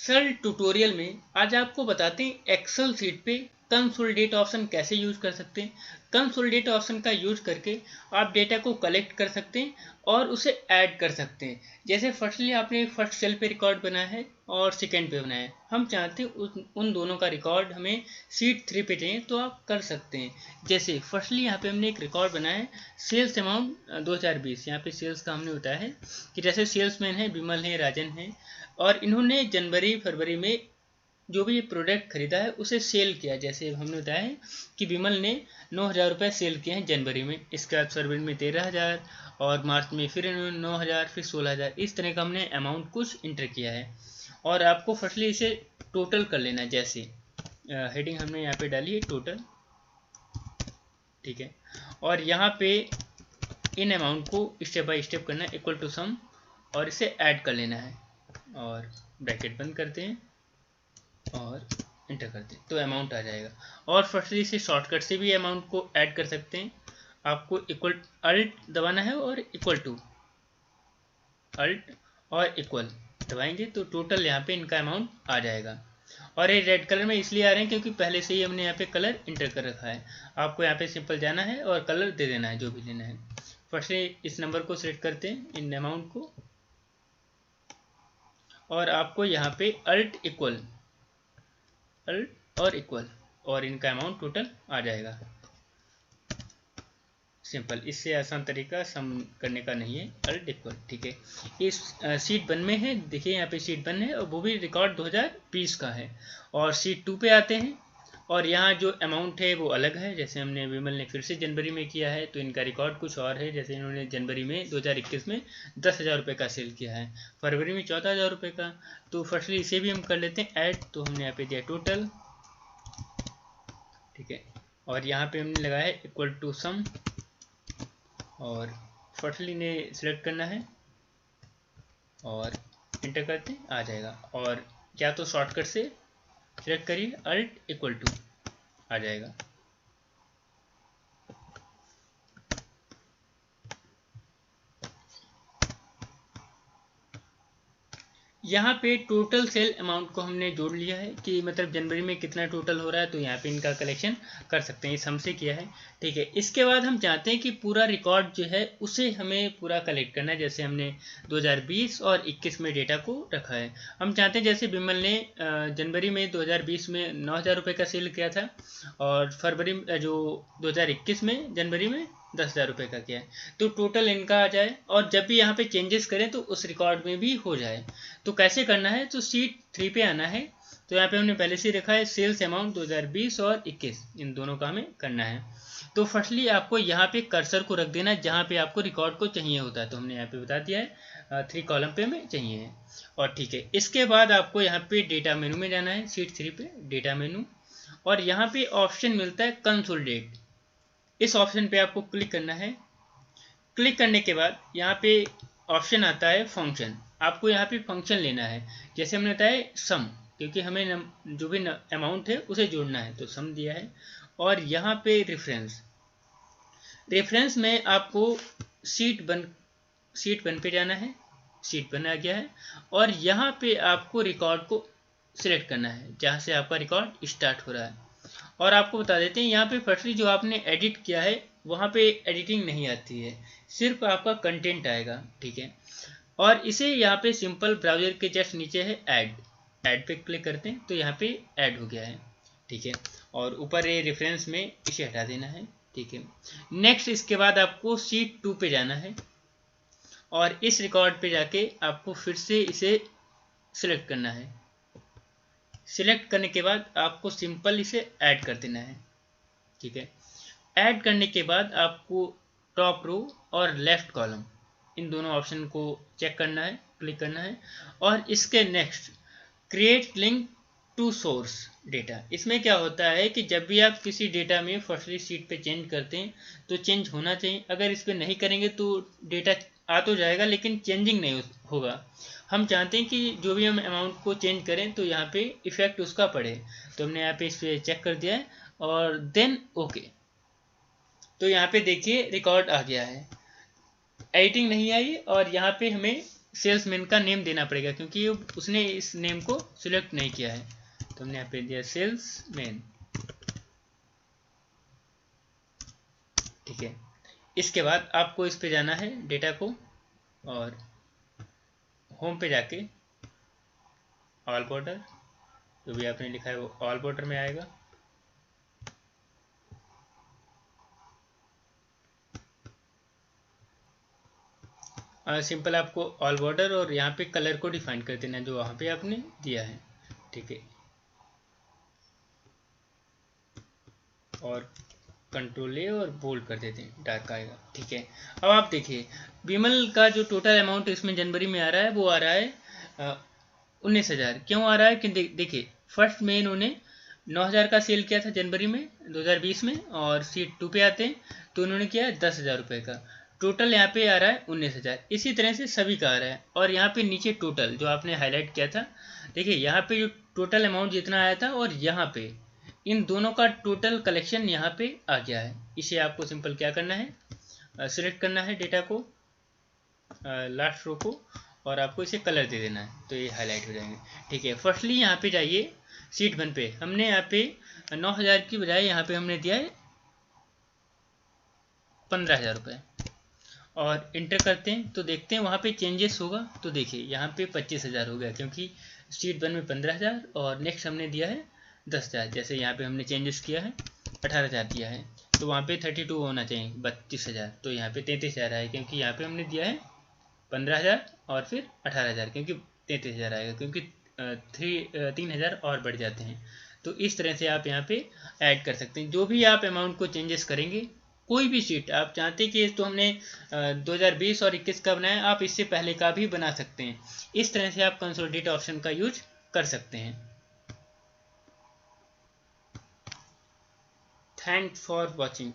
Sir tutorial में आज आपको बताते हैं एक्सेल शीट पे कंसोलिडेट ऑप्शन कैसे यूज कर सकते हैं। कंसोलिडेट ऑप्शन का यूज करके आप डेटा को कलेक्ट कर सकते हैं और उसे ऐड कर सकते हैं। जैसे फर्स्टली आपने फर्स्ट सेल पे रिकॉर्ड बनाया है और सेकेंड पे बनाया है, हम चाहते हैं उन दोनों का रिकॉर्ड हमें शीट 3 पे चाहिए तो आप कर सकते हैं। जैसे फर्स्टली यहाँ पे हमने एक रिकॉर्ड बनाया है सेल्स अमाउंट 2020। यहाँ पे सेल्स का हमने बताया है कि जैसे सेल्समैन है विमल है राजन है और इन्होंने जनवरी फरवरी में जो भी प्रोडक्ट खरीदा है उसे सेल किया। जैसे हमने बताया है कि विमल ने 9,000 रुपये सेल किए हैं जनवरी में, इसके बाद फरवरी में 13,000 और मार्च में फिर इन्होंने 9,000 फिर 16,000, इस तरह का हमने अमाउंट कुछ इंटर किया है। और आपको फर्स्टली इसे टोटल कर लेना है। जैसे हेडिंग हमने यहाँ पे डाली है टोटल, ठीक है। और यहाँ पे इन अमाउंट को स्टेप बाय स्टेप करना है, इक्वल टू सम, और इसे ऐड कर लेना है और ब्रैकेट बंद करते हैं और इंटर करते हैं तो अमाउंट आ जाएगा। और फर्स्टली से शॉर्टकट से भी अमाउंट को ऐड कर सकते हैं। आपको इक्वल अल्ट दबाना है और इक्वल टू, अल्ट और इक्वल दबाएंगे तो टोटल यहाँ पे इनका अमाउंट आ जाएगा। और ये रेड कलर में इसलिए आ रहे हैं क्योंकि पहले से ही हमने यहाँ पे कलर इंटर कर रखा है। आपको यहाँ पे सिंपल जाना है और कलर दे देना है जो भी लेना है। फर्स्टली इस नंबर को सिलेक्ट करते हैं, इन अमाउंट को, और आपको यहाँ पे अल्ट और इक्वल और इनका अमाउंट टोटल आ जाएगा। सिंपल, इससे आसान तरीका सम करने का नहीं है, अल्ट इक्वल, ठीक है। इस शीट 1 में है, देखिए यहाँ पे शीट 1 है और वो भी रिकॉर्ड 2020 का है। और शीट 2 पे आते हैं और यहाँ जो अमाउंट है वो अलग है। जैसे हमने विमल ने फिर से जनवरी में किया है तो इनका रिकॉर्ड कुछ और है। जैसे इन्होंने जनवरी में 2021 में 10,000 रुपये का सेल किया है, फरवरी में 14,000 रुपये का। तो फर्स्टली इसे भी हम कर लेते हैं ऐड, तो हमने यहाँ पे दिया टोटल, ठीक है। और यहाँ पे हमने लगाया है इक्वल टू सम और फर्स्टली ने सिलेक्ट करना है और इंटर करते आ जाएगा। और या तो शॉर्टकट से सिलेक्ट करिए, अल्ट इक्वल टू आ जाएगा। यहाँ पे टोटल सेल अमाउंट को हमने जोड़ लिया है कि मतलब जनवरी में कितना टोटल हो रहा है, तो यहाँ पे इनका कलेक्शन कर सकते हैं, इस हमसे किया है, ठीक है। इसके बाद हम चाहते हैं कि पूरा रिकॉर्ड जो है उसे हमें पूरा कलेक्ट करना है। जैसे हमने 2020 और 21 में डेटा को रखा है। हम चाहते हैं जैसे विमल ने जनवरी में 2020 में 9,000 रुपये का सेल किया था और फरवरी जो 2021 में जनवरी में 10,000 रुपये का किया है, तो टोटल इनका आ जाए और जब भी यहाँ पे चेंजेस करें तो उस रिकॉर्ड में भी हो जाए। तो कैसे करना है, तो शीट 3 पे आना है। तो यहाँ पे हमने पहले से रखा है सेल्स अमाउंट 2020 और 21, इन दोनों का हमें करना है। तो फर्स्टली आपको यहाँ पे कर्सर को रख देना है जहाँ पे आपको रिकॉर्ड को चाहिए होता है। तो हमने यहाँ पे बता दिया है 3 कॉलम पे हमें चाहिए है, और ठीक है। इसके बाद आपको यहाँ पे डेटा मेनू में जाना है, शीट 3 पे डेटा मेनू, और यहाँ पे ऑप्शन मिलता है कंसोलिडेट। इस ऑप्शन पे आपको क्लिक करना है। क्लिक करने के बाद यहाँ पे ऑप्शन आता है फंक्शन। आपको यहाँ पे फंक्शन लेना है। जैसे हमने बताया सम, क्योंकि हमें जो भी अमाउंट है उसे जोड़ना है तो सम दिया है। और यहाँ पे रेफरेंस में आपको शीट 1 पे जाना है, शीट 1 आ गया है। और यहाँ पे आपको रिकॉर्ड को सिलेक्ट करना है जहाँ से आपका रिकॉर्ड स्टार्ट हो रहा है। और आपको बता देते हैं यहाँ पे फर्स्टली जो आपने एडिट किया है वहाँ पे एडिटिंग नहीं आती है, सिर्फ आपका कंटेंट आएगा, ठीक है। और इसे यहाँ पे सिंपल ब्राउजर के जस्ट नीचे है ऐड पे क्लिक करते हैं तो यहाँ पे ऐड हो गया है, ठीक है। और ऊपर ये रेफरेंस में इसे हटा देना है, ठीक है। नेक्स्ट, इसके बाद आपको शीट 2 पे जाना है और इस रिकॉर्ड पे जाके आपको फिर से इसे सिलेक्ट करना है। सिलेक्ट करने के बाद आपको सिंपल इसे ऐड कर देना है, ठीक है। ऐड करने के बाद आपको टॉप रो और लेफ्ट कॉलम, इन दोनों ऑप्शन को चेक करना है, क्लिक करना है। और इसके next create link to source data. इसमें क्या होता है कि जब भी आप किसी डेटा में फर्स्टली शीट पे चेंज करते हैं तो चेंज होना चाहिए। अगर इस पर नहीं करेंगे तो डेटा आ तो जाएगा लेकिन चेंजिंग नहीं होगा। हम चाहते हैं कि जो भी हम अमाउंट को चेंज करें तो यहाँ पे इफेक्ट उसका पड़े। तो हमने यहाँ पे इस पर चेक कर दिया है और देन ओके। तो यहाँ पे देखिए रिकॉर्ड आ गया है, एडिटिंग नहीं आई और यहाँ पे हमें सेल्समैन का नेम देना पड़ेगा क्योंकि उसने इस नेम को सिलेक्ट नहीं किया है। तो हमने यहाँ पे दिया सेल्समैन, ठीक है। इसके बाद आपको इस पे जाना है डेटा को, और होम पे जाके ऑल बॉर्डर, जो भी आपने लिखा है वो ऑल बॉर्डर में आएगा। सिंपल आपको ऑल बॉर्डर और यहाँ पे कलर को डिफाइन कर देना है जो वहाँ पे आपने दिया है, ठीक है। और कंट्रोल ए और बोल्ड कर देते हैं, डार्क आएगा, ठीक है। अब आप देखिए विमल का जो टोटल अमाउंट इसमें जनवरी में आ रहा है वो आ रहा है 19,000। क्यों आ रहा है कि देखिए फर्स्ट में इन्होंने 9,000 का सेल किया था जनवरी में 2020 में, और सीट 2 पे आते हैं तो उन्होंने किया है 10,000 रुपये का। टोटल यहाँ पे आ रहा है 19,000। इसी तरह से सभी का आ रहा है। और यहाँ पे नीचे टोटल जो आपने हाईलाइट किया था, देखिए यहाँ पे जो टोटल अमाउंट जितना आया था और यहाँ पे इन दोनों का टोटल कलेक्शन यहाँ पे आ गया है। इसे आपको सिंपल क्या करना है, सिलेक्ट करना है डेटा को, लास्ट रो को, और आपको इसे कलर दे देना है तो ये हाईलाइट हो जाएंगे, ठीक है। फर्स्टली यहाँ पे जाइए सीट 1 पे, हमने यहाँ पे 9,000 की बजाय यहाँ पे हमने दिया है 15,000 रुपये, और इंटर करते हैं तो देखते हैं वहाँ पे चेंजेस होगा। तो देखिए यहाँ पे 25,000 हो गया क्योंकि सीट 1 में 15,000 और नेक्स्ट हमने दिया है 10,000। जैसे यहाँ पे हमने चेंजेस किया है 18,000 दिया है, तो वहाँ पे 32 होना चाहिए 32,000, तो यहाँ पे 33,000 आए क्योंकि यहाँ पे हमने दिया है 15,000 और फिर 18,000, क्योंकि 33,000 आएगा क्योंकि 3,000 और बढ़ जाते हैं। तो इस तरह से आप यहाँ पे ऐड कर सकते हैं। जो भी आप अमाउंट को चेंजेस करेंगे, कोई भी शीट आप चाहते कि तो हमने 2020 और 21 का बनाया, आप इससे पहले का भी बना सकते हैं। इस तरह से आप कंसोलिडेट ऑप्शन का यूज कर सकते हैं। Thanks for watching.